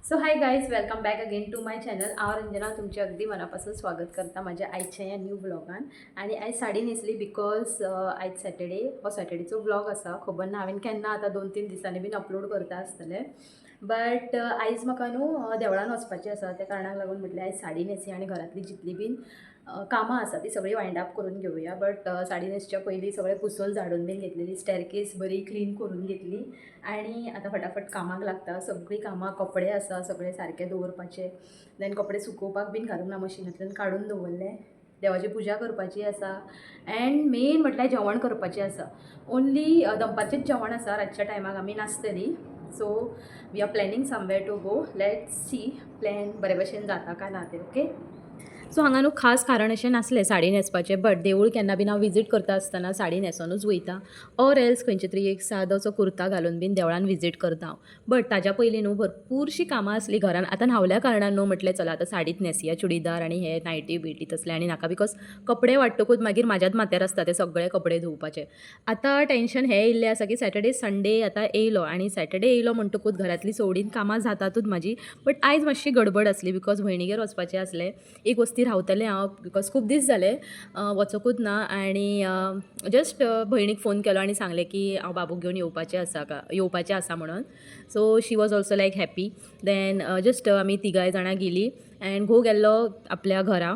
So hi guys, welcome back again to my channel. हांव रंजना तुमचे अगदी मनापासून स्वागत करता माझ्या आयच्या ह्या न्यू व्लॉगान. आणि आयज साडी न्हेसली बिकॉज आयज सॅटर्डे हो सॅटर्डेचो व्लॉग आसा. खबर ना हांवें केन्ना आतां 2-3 दिसांनी बीन अपलोड करता आसतलें. बट आयज म्हाका न्हू देवळान वचपाचें आसा. त्या कारणाक लागून म्हटलें आयज साडी न्हेसी आनी घरांतली जितली बीन कामां आसा ती सगळी वायंड अप करून घेवया. बट साडी न्हेसच्या पयलीं सगळें पुसोल झाडून बीन घेतलेली, स्टेरकेस बरी क्लीन करून घेतली आणि आता फटाफट कामाक लागता. सगळीं कामां, कपडे आसा सगळे सारके दवरपाचे, देन कपडे सुकोवपाक बीन घालूंक ना, मशिनांतल्यान काडून दवरले. देवाची पुजा करपाची आसा अँड मेन म्हटल्यार जेवण करपाचें आसा. ओन्ली दनपारचेंच जेवण आसा, रातच्या टायमाक आमी नासतलीं. So we are planning somewhere to go. Let's see plan बरे भशेन जाता काय ना तें. ओके. सो हांगा न्हू खास कारण अशें नासलें साडी न्हेसपाचें, बट देवूळ केन्ना बीन हांव विजीट करता आसतना साडी न्हेसोनूच वयता, ऑर एल्स खंयचे तरी एक सादोसो कुर्ता घालून बीन देवळान विजीट करता हांव. बट ताज्या पयलीं न्हू भरपूरशीं कामां आसलीं घरान. आतां न्हावल्या कारणान न्हू म्हटलें चला आतां साडीच न्हेसया, चुडीदार आनी हे नायटी बिटी तसले आनी नाका, बिकॉज कपडे वाडटकूच मागीर म्हाज्याच माथ्यार आसता ते सगळे कपडे धुवपाचे. आतां टेंशन हें येयल्लें आसा की सॅटर्डे संडे आतां येयलो आनी सॅटर्डे येयलो म्हणटकूच घरांतली सवडीन कामां जातातूच म्हाजी. बट आयज मातशी गडबड आसली बिकॉज भयणीगेर वचपाचें आसलें. एक वस्ती रावतलें हांव बिकॉज खूब दीस जाले वचोकूच ना. आनी जस्ट भयणीक फोन केलो आनी सांगलें की हांव बाबूक घेवन येवपाचें आसा म्हणून. So she was also like happy. Then just आमी तिगाय जाणां गेलीं अँड घोव गेल्लो आपल्या घरा,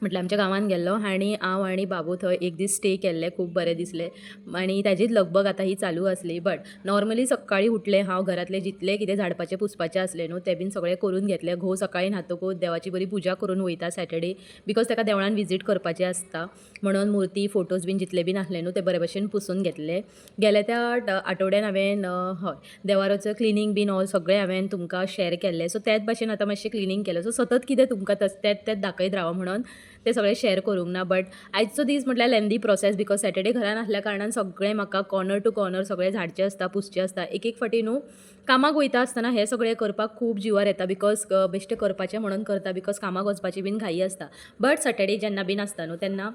म्हटल्यार आमच्या गांवांत गेल्लो आनी हांव आनी बाबू थंय एक दीस स्टे केल्लें. खूब बरें दिसलें आनी ताजीच लगबग आतां ही चालू आसली. बट नॉर्मली सकाळीं उठलें हांव, घरांतलें जितलें कितें झाडपाचें पुसपाचें आसलें न्हू तें बीन सगळें करून घेतलें. घोव सकाळीं न्हातकूच देवाची बरी पुजा करून वयता सॅटर्डे, बिकॉज ताका देवळान विजीट करपाचें आसता म्हणून मुर्ती फोटोज बीन जितले बीन आसले न्हू ते बरे भशेन पुसून घेतले. गेल्या त्या आठवड्यान हांवें हय देवाराचो क्लिनींग बीन ऑल सगळें हांवें तुमकां शॅर केल्लें. सो त्याच भाशेन आतां मातशें क्लिनींग केलें. सो सतत कितें तुमकां तेच दाखयत राव म्हणून ते सगळें शॅर करूंक ना. बट आयचो दीस म्हटल्यार लेंदी प्रोसेस, बिकॉज सॅटर्डे घरान आसल्या कारणान सगळें म्हाका कॉर्नर टू कॉर्नर सगळें झाडचें आसता, पुसचें आसता. एक एक फावटी न्हू कामाक वयता आसतना हें सगळें करपाक खूब जिवार येता, बिकॉज बेश्टें करपाचें म्हणून करता, बिकॉज कामाक वचपाची बीन घाई आसता. बट सॅटर्डे जेन्ना बीन आसता न्हू तेन्ना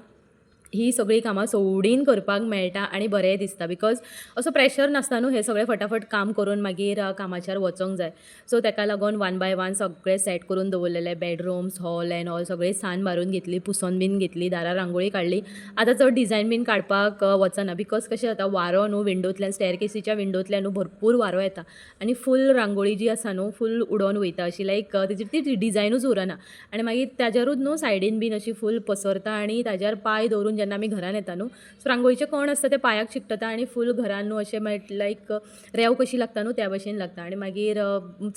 ही सगळीं कामां सवडीन करपाक मेळटा आनी बरें दिसता, बिकॉज असो प्रेशर नासता न्हू हें सगळें फटाफट काम करून मागीर कामाचेर वचोंक जाय. सो ताका लागून वन बाय वन सगळें सेट करून दवरलेलें. बेडरूम्स, हॉल एंड ऑल सगळी सान्न मारून घेतली, पुसोन बीन घेतली, दारार रांगोळी काडली. आतां चड डिझायन बीन काडपाक वचना, बिकॉज कशें जाता वारो न्हू विंडोंतल्यान, स्टेरकेसीच्या विंडोंतल्यान न्हू भरपूर वारो येता आनी फूल रांगोळी जी आसा न्हू फूल उडोवन वयता, अशी लायक तेजी ती डिझायनूच उरना. आनी मागीर ताजेरूच न्हू सायडीन बीन अशी फूल पसरता आनी ताजेर पांय दवरून जेन्ना आमी घरान येता न्हू सो रांगोळीचे कण आसता ते पांयाक चिकटता आनी फूल घरान न्हू अशें लायक रेंव कशी लागता न्हू त्या भशेन लागता. आनी मागीर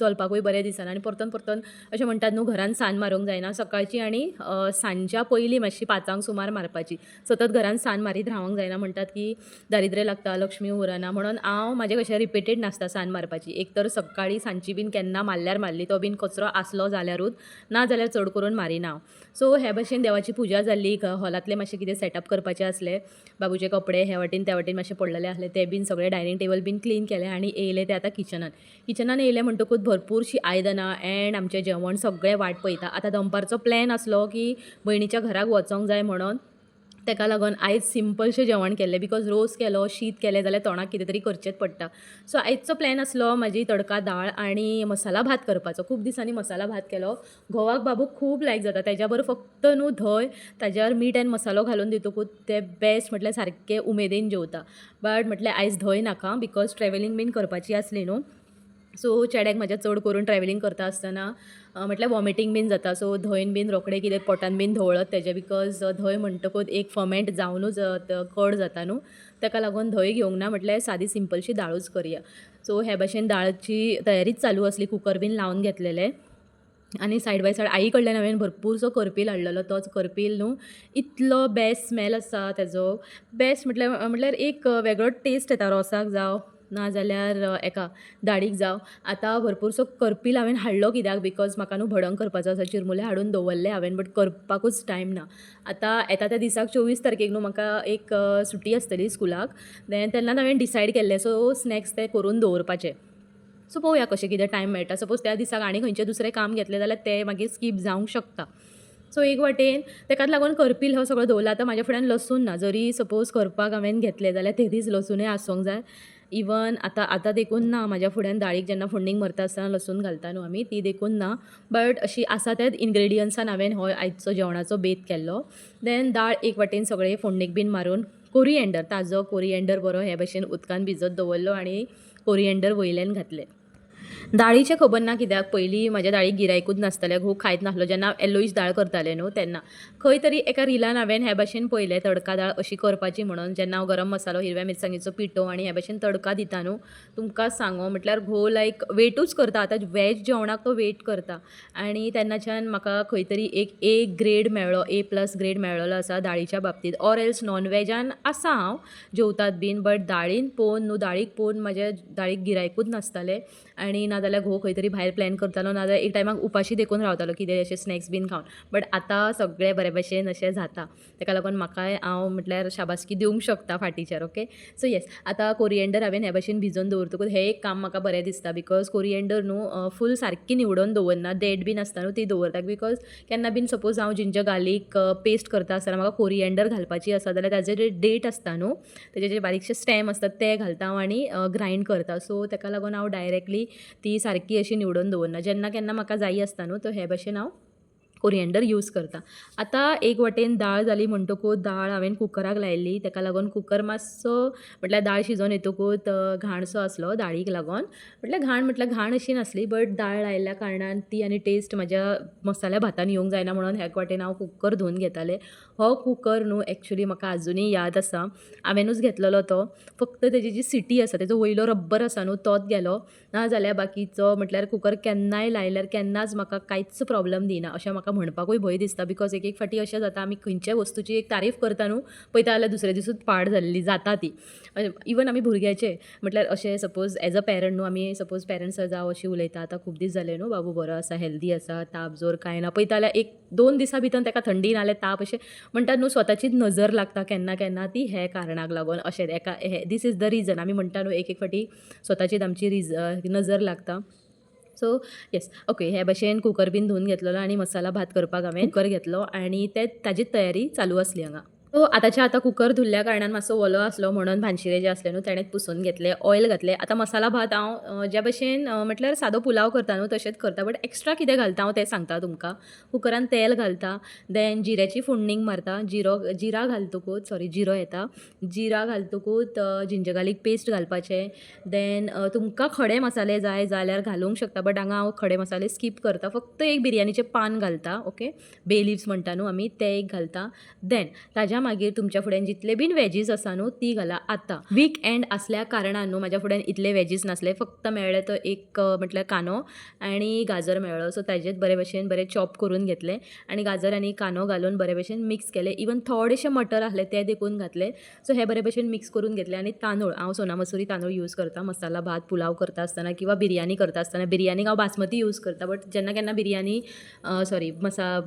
चलपाकूय बरें दिसना आनी परतन परतन अशें म्हणटात न्हू घरान सान्न मारूंक जायना. सकाळची आनी सांजच्या पयलीं मातशी 5 सुमार मारपाची. सतत घरान सान्न मारीत रावंक जायना, म्हणटात की दारिद्र्य लागता, लक्ष्मी उरना. म्हणून हांव म्हाजें कशें रिपिटेड नासता सान्न मारपाची. एक तर सकाळीं सांजची बीन केन्ना मारल्यार मारली, तो बीन कचरो आसलो जाल्यारूच, ना जाल्यार चड करून मारिना हांव. सो हे भशेन देवाची पुजा जाल्ली. हॉलांतलें मातशें कितें सेटअप करपाचें आसलें, बाबूचे कपडे हे वाटेन त्या वाटेन मातशें पडलेले आसले ते बीन सगळें, डायनींग टेबल बीन क्लीन केलें आनी येयलें तें आतां किचनान येयलें म्हणटकूच भरपूरशीं आयदनां एंड आमचें जेवण सगळें वाट पळयता. आतां दनपारचो प्लॅन आसलो की भयणीच्या घराक वचोंक जाय म्हणून, ताका लागून आयज सिंपलशें जेवण केल्लें, बिकॉज रोस केलो, शीत केलें जाल्यार तोंडाक कितें तरी करचेंच पडटा. सो आयजचो प्लॅन आसलो म्हाजी तडका दाळ आनी मसाला भात करपाचो. खूब दिसांनी मसाला भात केलो. घोवाक बाबूक खूब लायक जाता, तेज्या बरोबर फक्त न्हू धंय, ताज्यार मीठ आनी मसालो घालून दितकूच ते बेस्ट म्हटल्यार सारकें उमेदीन जेवता. बट म्हटल्यार आयज धंय नाका, बिकॉज ट्रॅवलिंग बीन करपाची आसली न्हू. सो चेड्याक म्हाज्या चड करून ट्रॅवलिंग करता आसतना म्हटल्यार वॉमिटींग बीन जाता. सो धंयन बीन रोखडें कितें पोटान बीन धवळत तेजें, बिकॉज धंय म्हणटकूच एक फर्मेंट जावनूच कड जाता न्हू, ताका लागून धंय घेवंक ना. म्हटल्यार सादी सिंपलशी दाळूच करया. सो हे भशेन दाळची तयारीच चालू आसली. कुकर बीन लावन घेतलेलें आनी सायड बाय सायड आई कडल्यान हांवें भरपूरसो करपील हाडलेलो. तोच करपील न्हू इतलो बेस्ट स्मेल आसा तेजो, बेस्ट म्हटल्यार एक वेगळो टेस्ट येता रोसाक जावं ना जाल्यार एका दाळीक जावं. आतां भरपूरसो करपील हांवें हाडलो कित्याक, बिकॉज म्हाका न्हू भडंग करपाचो आसा. चिरमुले हाडून दवरले हांवें, बट करपाकूच टायम ना. आतां येता त्या दिसाक 24 तारखेक न्हू म्हाका एक सुटी आसतली स्कुलाक. देन तेन्नाच हांवें डिसायड केल्लें सो स्नॅक्स ते करून दवरपाचे. सो पळोवया कशें कितें टायम मेळटा. सपोज त्या दिसाक आनी खंयचें दुसरें काम घेतलें जाल्यार तें मागीर स्कीप जावंक शकता. सो एक वाटेन ताकाच लागून करपील हो सगळो दवरला. आतां म्हाज्या फुड्यान लसूण ना, जरी सपोज करपाक हांवें घेतलें जाल्यार ते दीस लसूणय आसोंक जाय. इवन आतां देखून ना म्हाज्या फुड्यान दाळीक जेन्ना फोडणीक मरता आसतना लसूण घालता न्हू आमी ती देखून ना, बट अशी आसा तेच इन्ग्रेडियंट्सान हांवें हो आयचो जेवणाचो बेत केल्लो. देन दाळ एक वाटेन सगळे फोडणीक बीन मारून कोरिएंडर ताजो कोरिएंडर बरो हे भशेन उदकान भिजत दवरलो आनी कोरिएंडर वयल्यान घातलें. दाळीचें खबर ना कित्याक पयलीं म्हाज्या दाळीक गिरायकूच नासतालें, खूब खायत नासलो जेन्ना येल्लोईश दाळ करतालें न्हू तेन्ना. खंय तरी एका रिलान हांवें हे भशेन पळयलें तडका दाळ अशी करपाची म्हणून. जेन्ना हांव गरम मसालो, हिरव्या मिरसांगेचो पिठो आनी हे भशेन तडका दिता न्हू, तुमकां सांगो म्हटल्यार घोव लायक वेटूच करता. आतां वॅज जेवणाक तो वेट करता आनी तेन्नाच्यान म्हाका खंय तरी एक ए ग्रेड मेळ्ळो, A+ ग्रेड मेळ्ळलो आसा दाळीच्या बाबतींत. ऑर एल्स नॉन वॅजान आसा हांव जेवतात बीन, बट दाळीन पळोवन न्हू दाळीक पळोवन म्हाज्या दाळीक गिरायकूच नासतालें आनी नाजाल्यार घोव खंय तरी भायर प्लॅन करतालो, नाजाल्यार एक टायमाक उपाशी देखून रावतालो कितें अशें स्नॅक्स बीन खावन. बट आतां सगळें बरे भशेन अशें जाता, ताका लागून म्हाकाय हांव म्हटल्यार शाबासकी दिवंक शकता फाटीच्यान. ओके, सो येस, आतां कोरिएंडर हांवें हे भशेन भिजोवन दवरतकूच हें एक काम म्हाका बरें दिसता बिकॉज कोरिएंडर न्हू फूल सारकी निवडून दवरना, देड बीन आसता न्हू ती दवरता. बिकॉज केन्ना बीन सपोज हांव जिंजर गार्लीक पेस्ट करता आसतना म्हाका कोरिएंडर घालपाची आसा जाल्यार ताजे जे डेट आसता न्हू, तेजे जे बारीकशे स्टेम असतात ते घालता हांव आनी ग्रायंड करता. सो ताका लागून हांव डायरेक्टली ती सारकी अशी निवडून दवरना. जेन्ना केन्ना म्हाका जायी आसता न्हू, तो हे भशेन हांव कोरिएंडर यूज करता. आतां एक वाटेन दाळ जाली म्हणटकूच दाळ हांवें कुकराक लायिल्ली, ताका लागून कुकर मातसो म्हटल्यार दाळ शिजोवन येतकूच घाणसो आसलो दाळीक लागून. म्हटल्यार घाण अशी नासली, बट दाळ लायिल्ल्या कारणान ती आनी टेस्ट म्हाज्या मसाल्या भातान येवंक जायना म्हणून एक वाटेन हांव कुकर धुवून घेतालें. हो कुकर न्हू एक्चुली म्हाका आजुनूय याद आसा, हांवेनूच घेतलेलो तो. फक्त तेजी जी सिटी आसा, तेजो वयलो रब्बर आसा न्हू तोच गेलो, नाजाल्यार बाकीचो म्हटल्यार कुकर केन्नाय लायल्यार केन्नाच म्हाका कांयच प्रॉब्लम दिना अशें म्हाका म्हणपाकूय भंय दिसता. बिकॉज एक फावटी अशें जाता आमी खंयच्याय वस्तूची एक तारीफ करता न्हू, पळयता जाल्यार दुसरे दिसूच पाड जाल्ली जाता ती. इवन आमी भुरग्याचे म्हटल्यार अशें सपोज एज अ पॅरंट न्हू, आमी सपोज पॅरंट्स जावं अशी उलयता, आतां खूब दीस जाले न्हू बाबू बरो आसा, हेल्दी आसा, ताप जोर कांय ना, पळयता जाल्यार 1-2 दिसां भितर ताका थंडी नाजाल्यार ताप अशें म्हणटात न्हू, स्वताचीच नजर लागता केन्ना केन्ना ती हे कारणाक लागून अशें दीस इज द रिजन. आमी म्हणटा न्हू एक फावटी स्वताचीच आमची नजर लागता. सो येस, ओके, हे भशेन कुकर बीन धुवून घेतलेलो आनी मसाला भात करपाक हांवें कुकर घेतलो आनी ताजी तयारी चालू आसली हांगा. सो आतां कुकर धुल्ल्या कारणान मातसो वलो आसलो म्हणून भानशिरे जे आसले न्हू तेणेंच पुसून घेतले, ऑयल घातलें. आतां मसाला भात हांव ज्या भशेन म्हटल्यार सादो पुलाव करता न्हू तशेंच करता, बट एक्स्ट्रा कितें घालता हांव तें सांगता तुमकां. कुकरान तेल घालता, देन जिऱ्याची फोडणीक मारता, जिरा घालतकूच जिरो येता, जिरा घालतकूच जिंजर गार्लीक पेस्ट घालपाचें. देन तुमकां खडे मसाले जाय जाल्यार घालूंक शकता, बट हांगा हांव खडे मसाले स्कीप करता, फक्त एक बिरयानीचें पान घालता. ओके, बे लिव्स म्हणटा न्हू आमी, ते एक घालता. देन ताज्या मागीर तुमच्या फुड्यान जितले बीन वेजीस आसा न्हू ती घाला. आतां वीक एंड आसल्या कारणान न्हू म्हाज्या फुड्यान इतले वेजीस नासले, फक्त मेळ्ळे तो एक म्हटल्यार कांदो आनी गाजर मेळ्ळो. सो ताजेच बरे भशेन बरें चॉप करून घेतले आनी गाजर आनी कांदो घालून बरे भशेन मिक्स केले. इवन थोडेशे मटर आहले ते देखून घातले. सो हे बरे भशेन मिक्स करून घेतले आनी तांदूळ हांव सोना मसुरी तांदूळ यूज करता मसाला भात पुलाव करता आसतना किंवा बिरयानी करता आसतना. बिरयानीक हांव बासमती यूज करता, बट जेन्ना केन्ना बिरयानी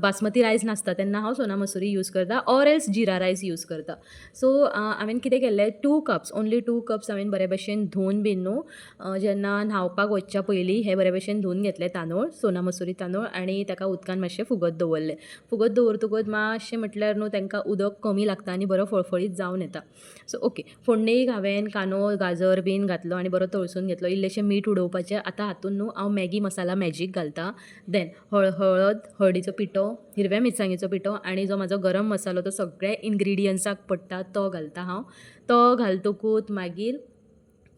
बासमती रायस नासता तेन्ना हांव सोना मसुरी यूज करता, or else Jira rice use करता. सो हांवें कितें केल्लें, 2 कप्स ओन्ली 2 कप्स हांवें बरे भशेन धुवन बीन न्हू जेन्ना न्हावपाक वचच्या पयलीं हे बरे भशेन धुवन घेतले तांदूळ, सोना मसुरी तांदूळ, आनी ताका उदकान मातशें फुगत दवरलें. फुगत दवरतकूच मातशें म्हटल्यार न्हू तांकां उदक कमी लागता आनी बरो फळफळीत जावन येता. सो ओके, फोडणेक हांवें कांदो गाजर बीन घातलो आनी बरो तळसून घेतलो, इल्लेशें मीठ उडोवपाचें. आतां हातून न्हू हांव मॅगी मसाला मॅजीक घालता. देन हळद, हळदीचो पिठो, हिरव्या मिरसांगेचो पिठो आनी जो म्हाजो गरम मसालो तो सगळे इन्ग्रिडियंट्साक पडटा तो घालता हांव. तो घालतकूच मागीर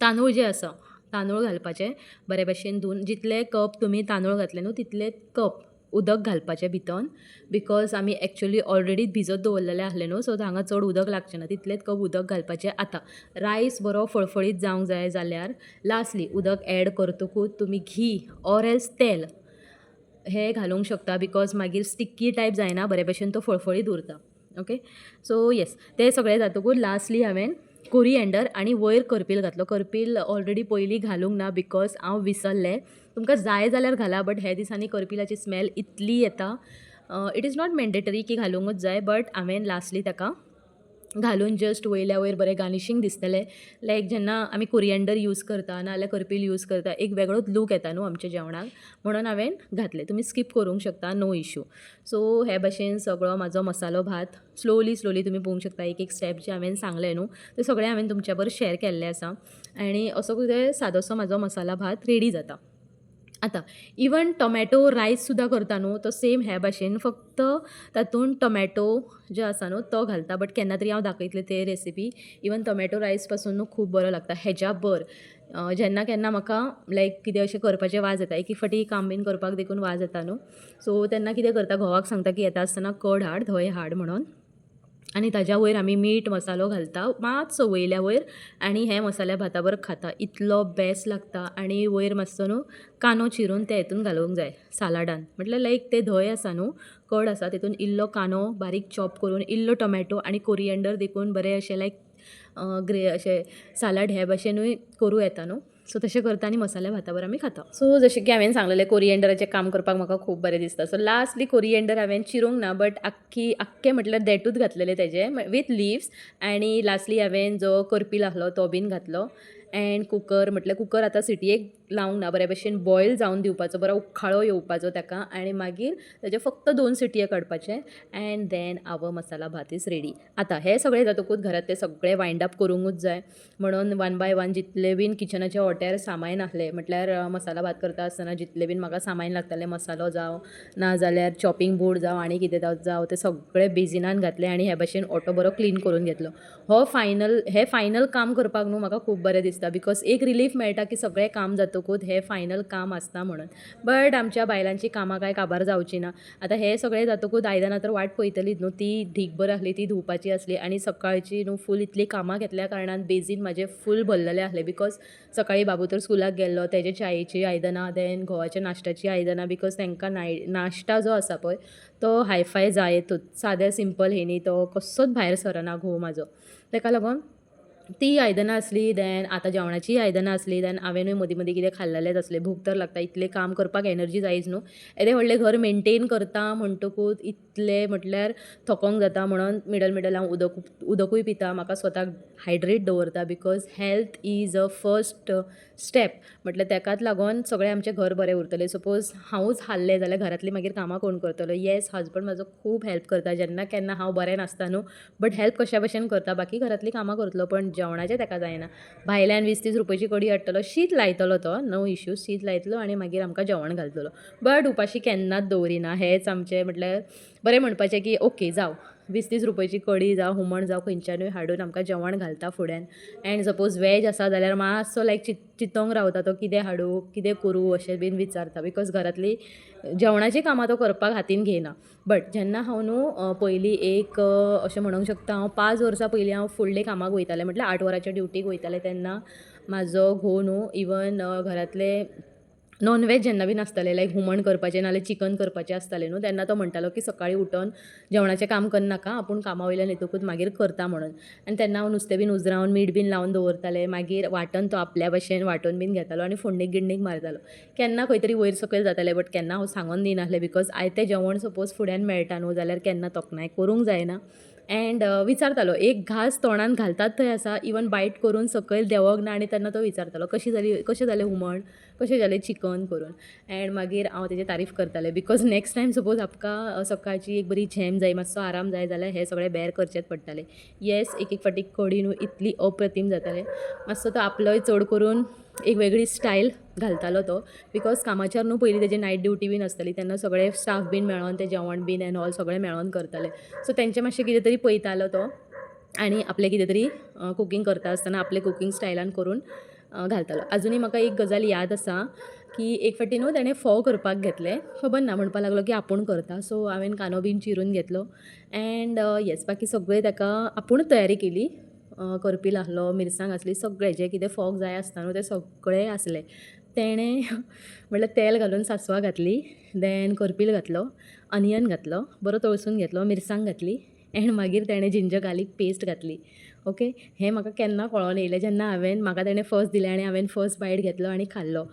तांदूळ जे आसा तांदूळ घालपाचे बरे भशेन धुवन. जितले कप तुमी तांदूळ घातले न्हू तितले कप उदक घालपाचें भितन, बिकॉज आमी एक्चुली ऑलरेडी भिजत दवरलेले आहले न्हू, सो हांगा चड उदक लागचें ना, तितलेच कप उदक घालपाचें. आतां रायस बरो फळफळीत जावंक जाय जाल्यार लास्टली उदक एड करतकूच तुमी घी ऑर एल्स तेल हे घालूंक शकता, बिकॉज मागीर स्टिक्की टायप जायना, बरे भशेन तो फळफळीत उरता. ओके, सो येस, ते सगळें जातकूच लास्टली हांवें कोरिएंडर आनी वयर करपील घातलो. करपील ऑलरेडी पयलीं घालूंक ना बिकॉज हांव विसरलें. तुमकां जाय जाल्यार घाला, बट हे दिसांनी करपिलाची स्मेल इतली येता. इट इज नॉट मॅन्डेटरी की घालूंकूच जाय, बट हांवें लास्टली ताका घालून जस्ट वयल्या वयर बरें गार्निशींग दिसतलें. लायक जेन्ना आमी कोरिएंडर यूज करता नाजाल्यार करपील यूज करता एक वेगळोच लूक येता न्हू आमच्या जेवणाक, म्हणून हांवें घातलें. तुमी स्कीप करूंक शकता, नो इश्यू. सो हे भाशेन सगळो म्हाजो मसालो भात स्लोली तुमी पळोवंक शकता एक एक स्टेप जे हांवें सांगले न्हू ते सगळें हांवें तुमच्या बरोबर शेअर केल्लें आसा. आनी असो कितें सादोसो म्हाजो मसाला भात रेडी जाता. आतां इवन टोमॅटो रायस सुद्दां करता न्हू तो सेम हे भाशेन, फक्त तातूंत टोमॅटो जो आसा न्हू तो घालता. बट केन्ना तरी हांव दाखयतलें ते रेसिपी. इवन टोमॅटो रायस पासून न्हू खूब बरो लागता हेज्या बर. जेन्ना केन्ना म्हाका लायक कितें अशें करपाचें वाज येता, एक एक फावटी काम बीन करपाक देखून वाज येता न्हू, सो तेन्ना कितें करता घोवाक सांगता की येता आसतना कर्ड हाड, धंय हाड म्हणून. आनी ताज्या वयर आमी मीठ मसालो घालता मातसो वयल्या वयर आनी हे मसाल्या भाता बरोबर खाता. इतलो बेस्ट लागता. आनी वयर मातसो न्हू कांदो चिरून ते हितून घालूंक जाय सालाडान. म्हटल्यार लायक ते धंय आसा न्हू, कर्ड आसा तितून इल्लो कांदो बारीक चॉप करून, इल्लो टोमॅटो आनी कोरिएंडर देखून बरें अशें लायक अशें सालाड हे भाशेनूय करूं येता न्हू. सो तशें करता आनी मसाल्या भाता बरोबर आमी खाता. सो जशें की हांवें सांगलेलें कोरिएंडराचें काम करपाक म्हाका खूब बरें दिसता. सो लास्टली कोरिएंडर हांवें चिरूंक ना बट आख्खें म्हटल्यार देठूच घातलेलें तेजें विथ लिव्स. आनी लास्टली हांवें जो करपील आहलो तो बीन घातलो. एंड कुकर म्हटल्यार कुकर आतां सिटयेक लावंक ना, बरे भशेन बॉयल जावन दिवपाचो, बरो उखळो येवपाचो ताका. आनी मागीर ताचे फक्त 2 सिटये काडपाचे एंड देन आवर मसाला भात इज रेडी. आतां हें सगळें जातकूच घरांत तें सगळें वायंड अप करूंकूच जाय. म्हणून वन बाय वन जितले बीन किचनाच्या ओट्यार सामान आहलें, म्हटल्यार मसाला भात करता आसतना जितले बीन म्हाका सामान लागतालें, मसालो जावं नाजाल्यार चॉपिंग बोर्ड जावं आनी कितें जावं तें सगळें बेजिनान घातलें आनी हे भाशेन ओटो बरो क्लीन करून घेतलो. हें फायनल काम करपाक न्हू म्हाका खूब बरें दिसता, बिकॉज एक रिलीफ मेळटा की सगळें काम जातकूच हें फायनल काम आसता म्हणून. बट आमच्या बायलांची कामां कांय काबार जावची ना. आतां हें सगळें जातकूच आयदनां तर वाट पळयतलीच न्हू, ती ढीगभर आहली ती धुवपाची आसली. आनी सकाळची न्हू फूल इतली कामां घेतल्या कारणान बेजीन म्हाजें फूल भरलेलें आहलें, बिकॉज सकाळीं बाबू तर स्कुलाक गेल्लो, तेजे च्यायेची आयदनां, देन घोवाच्या नाश्त्याची आयदनां, बिकॉज तांकां नाश्ता जो आसा पळय तो हायफाय जायतूच. साद्या सिंपल हेनी तो कसोच भायर सरना घोव म्हाजो. ताका लागून ती आयदनां आसली. देन आतां जेवणाची आयदनां आसली. देन हांवेंनूय मदीं मदीं कितें खाल्लेलेंच आसलें. भूक तर लागता, इतलें काम करपाक एनर्जी जायच न्हू. येदें व्हडलें घर मेंटेन करता म्हणटकूच इतलें म्हटल्यार थकोंक जाता. म्हणून मिडल हांव उदकूय पिता, म्हाका स्वताक हायड्रेट दवरता, because health is a first step. म्हटल्यार ताकाच लागून सगळें आमचें घर बरें उरतलें. सपोज हांवूच हाल्लें जाल्यार घरांतलीं मागीर कामां कोण करतलो. येस, हजबंड म्हाजो खूब हेल्प करता जेन्ना केन्ना हांव बरें नासता न्हू, बट हेल्प कशा भशेन करता, बाकी घरांतलीं कामां करतलो पण जेवणाचें ताका जायना. भायल्यान 20-30 रुपयाची कडी हाडटलो, शीत लायतलो तो, नो इश्यू, शीत लायतलो आनी मागीर आमकां जेवण घालतलो. बट उपाशी केन्नाच दवरिना. हेंच आमचें म्हटल्यार बरें म्हणपाचें की ओके जावं 20-30 रुपयाची कडी जावं हुमण जावं खंयच्यानूय हाडून आमकां जेवण घालता फुड्यान. एंड सपोज वॅज आसा जाल्यार मातसो लायक चिंतोंक रावता तो कितें हाडूं कितें करूं अशें बीन विचारता, बिकॉज घरांतली जेवणाची कामां तो करपाक हातीन घेयना. बट जेन्ना हांव न्हू पयलीं एक अशें म्हणूंक शकता हांव 5 वर्सां पयलीं हांव फुडली कामाक वयतालें, म्हटल्यार 8 वरांच्या ड्युटीक वयतालें, तेन्ना म्हाजो घोव न्हू इवन घरांतले नॉन वेज जेन्ना बीन आसतालें लायक हुमण करपाचें नाल्यार चिकन करपाचें आसतालें न्हू, तेन्ना तो म्हणटालो की सकाळीं उठोन जेवणाचें काम करनाका, आपूण कामा वयल्यान येतकूच मागीर करता म्हणून. आनी तेन्ना हांव नुस्तें बीन उजरावन मीठ बीन लावन दवरतालें. मागीर वांटण तो आपल्या भशेन वांटून बीन घेतालो आनी फोडणीक गिण्णीक मारतालो. केन्ना खंय तरी वयर सकयल जातालें, बट केन्ना हांव सांगोन दिनासलें, बिकॉज आयतें जेवण सपोज फुड्यान मेळटा न्हू जाल्यार केन्ना तोखणाय करूंक जायना. एंड विचारतालो एक घास तोंडान घालतात थंय आसा, इवन बायट करून सकयल देंवोंक ना. आनी तेन्ना तो विचारतालो कशें जालें हुमण, कशें जालें चिकन करून. एंड मागीर हांव तेजी तारीफ करतालें, बिकॉज नेक्स्ट टायम सपोज आमकां सकाळची एक बरी झेम जाय, मातसो आराम जाय जाल्यार हें सगळें बेर करचेंच पडटालें. येस, एक एक फावटी कडी न्हू इतली अप्रतीम जातालें. मातसो तो आपलोय चड करून एक वेगळी स्टायल घालतालो तो, बिकॉज कामाचेर न्हू पयलीं तेजी नायट ड्युटी बीन आसताली, तेन्ना सगळे स्टाफ बीन मेळोन तें जेवण बीन एंड ऑल सगळें मेळोन करताले. सो तेंचें मातशें कितें तरी पळयतालो तो आनी आपलें कितें तरी कुकींग करता आसतना आपले कुकींग स्टायलान करून घालतालो. आजुनूय म्हाका एक गजाल याद आसा की एक फावटी न्हू ताणें फोव करपाक घेतले, खबर ना म्हणपा लागलो की आपूण करता. सो हांवें कांदो बीन चिरून घेतलो एंड येस बाकी सगळें ताका आपुणूच तयारी केली. करपील आहलो, मिरसांग आसली, सगळें जें कितें फोग जाय आसता न्हू तें सगळें आसलें. तेणें म्हटल्यार तेल घालून सासवां घातली, देन करपील घातलो, अनियन घातलो, बरो तळसून घेतलो, मिरसांग घातली एंड मागीर तेणें जिंजर गार्लीक पेस्ट घातली. ओके, हें म्हाका केन्ना कळोन येयलें जेन्ना म्हाका तेणें फर्स्ट दिलें आनी हांवें फर्स्ट बायट घेतलो आनी खाल्लो.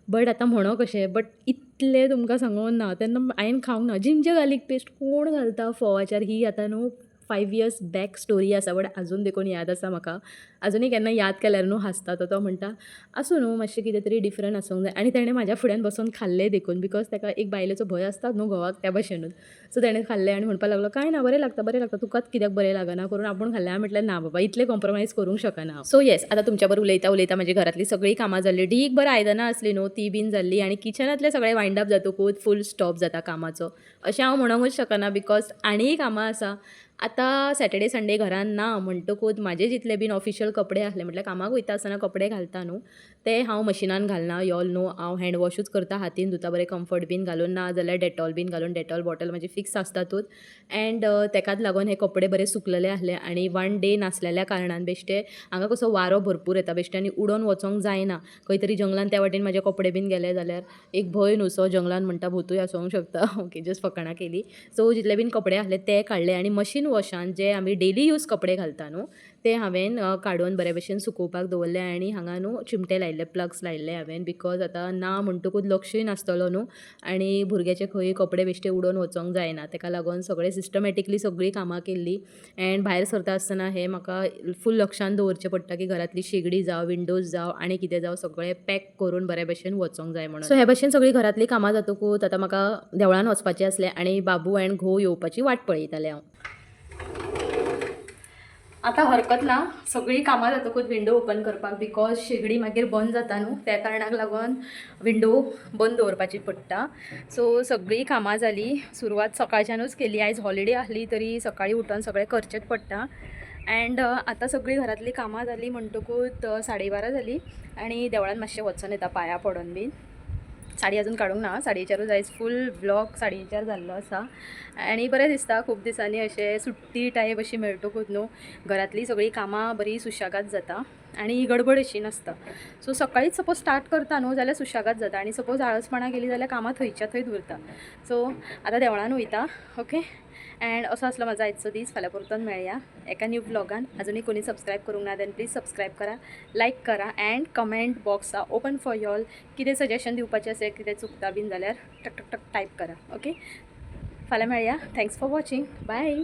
बट आतां म्हणो कशें, बट इतलें तुमकां सांगून ना, तेन्ना हांवें खावंक ना. जिंजर गार्लीक पेस्ट कोण घालता फोवाच्यार, ही आतां न्हू 5 इयर्स बॅक स्टोरी आसा बट अजून देखून याद आसा म्हाका. अजुनूय केन्ना याद केल्यार न्हू हांसता तो म्हणटा आसूं न्हू मातशें कितें तरी डिफरंट आसूंक जाय आनी ताणें म्हाज्या फुड्यान बसून खाल्लें देखून बिकॉज ताका एक बायलेचो भंय आसता न्हू घोवाक त्या भशेनूच. सो ताणें खाल्लें आनी म्हणपाक लागलो काय ना बरें लागता तुकाच कित्याक बरें लागना करून आपूण खाल्लें. हांवें म्हटलें ना बाबा इतलें कॉम्प्रोमायज करूंक शकना हांव. सो येस आतां तुमच्या बरोबर उलयता म्हजी घरांतली सगळीं कामां जाल्लीं. ढीग बरं आयदनां आसलीं न्हू ती बीन जाल्ली आनी किचनांतलें सगळें वायंड अप जातकूच फूल स्टॉप जाता कामाचो अशें हांव म्हणोंकूच शकना बिकॉज आनीय कामां आसा. आतां सॅटर्डे संडे घरान ना म्हणटकूच म्हाजे जितले बीन ऑफिशियल कपडे आसले म्हटल्यार कामाक वयता आसतना कपडे घालता न्हू ते हांव मशिनान घालना. यू ऑल नो हांव हँड वॉशूच करता हातीन धुता बरें कम्फर्ट बीन घालून ना जाल्यार डेटॉल बीन घालून डेटॉल बॉटल म्हाजी फिक्स आसतातूच. अँड तेकाच लागून हे कपडे बरे सुकलेले आसले आनी 1 डे नासलेल्या कारणान बेश्टे हांगा कसो वारो भरपूर येता बेश्ट्यांनी उडोवन वचोंक जायना. खंय तरी जंगलान त्या वाटेन म्हाजे कपडे बीन गेले जाल्यार एक भंय न्हू सो जंगलान म्हणटा भुतूय आसूंक शकता. ओके जस्ट फकाणां केली. सो जितले बीन कपडे आसले ते काडले आनी मशीन वॉशान जे आमी डेली यूज कपडे घालता न्हू ते हांवें काडून बरे भशेन सुकोवपाक दवरले आनी हांगा न्हू चिमटे लायिल्ले प्लग्स लायिल्ले हांवें बिकॉज आतां ना म्हणटकूच लक्षूय नासतलो न्हू आनी भुरग्याचे खंय कपडे बेश्टे उडोवन वचोंक जायना ताका लागून सगळें सिस्टमॅटिकली सगळीं कामां केल्लीं. अँड भायर सरता आसतना हें म्हाका फूल लक्षान दवरचें पडटा की घरांतली शेगडी जावं विंडोज जावं आनी कितें जावं सगळें पॅक करून बरे भशेन वचोंक जाय म्हणून. सो हे भशेन सगळीं घरांतलीं कामां जातकूच आतां म्हाका देवळान वचपाचें आसलें आनी बाबू एंड घोव येवपाची वाट पळयतालें हांव. आतां हरकत ना सगळीं कामां जातकूच विंडो ओपन करपाक बिकॉज शेगडी मागीर बंद जाता न्हू त्या कारणाक लागून विंडो बंद दवरपाची पडटा. सो सगळीं कामां जालीं सुरवात सकाळच्यानूच केली. आयज हॉलिडे आसली तरी सकाळीं उठून सगळें करचेंच पडटा. अँड आतां सगळीं घरांतलीं कामां जालीं म्हणटकूच 12:30 जालीं आनी देवळान मातशें वचून येता पांयां पडोन बीन. साडी अजून काडूंक ना 4:30 आयज फूल ब्लॉग 4:30 जाल्लो आसा आनी बरें दिसता खूब दिसांनी अशें सुट्टी टायप अशी मेळटकूच न्हू घरांतलीं सगळीं कामां बरी सुशेगाद जाता आनी गडबड अशी नासता. सो सकाळीच सपोज स्टार्ट करता न्हू जाल्यार सुशेगाद जाता आनी सपोज आळसपणां केली जाल्यार कामां थंयच्या थंय उरता. सो आतां देवळान वयता ओके. अँड असो आसलो म्हाजो आयचो दीस. फाल्यां परतून मेळया एका न्यू ब्लॉगान. अजुनूय कोणी सबस्क्रायब करूंक ना देन प्लीज सबस्क्रायब करा लायक करा अँड कमेंट बॉक्स आहा ओपन फॉर यू ऑल. कितें सजेशन दिवपाचें आसा कितें चुकता बीन जाल्यार टक टक टक टायप करा ओके. फाल्यां मेळया. Thanks for watching. बाय.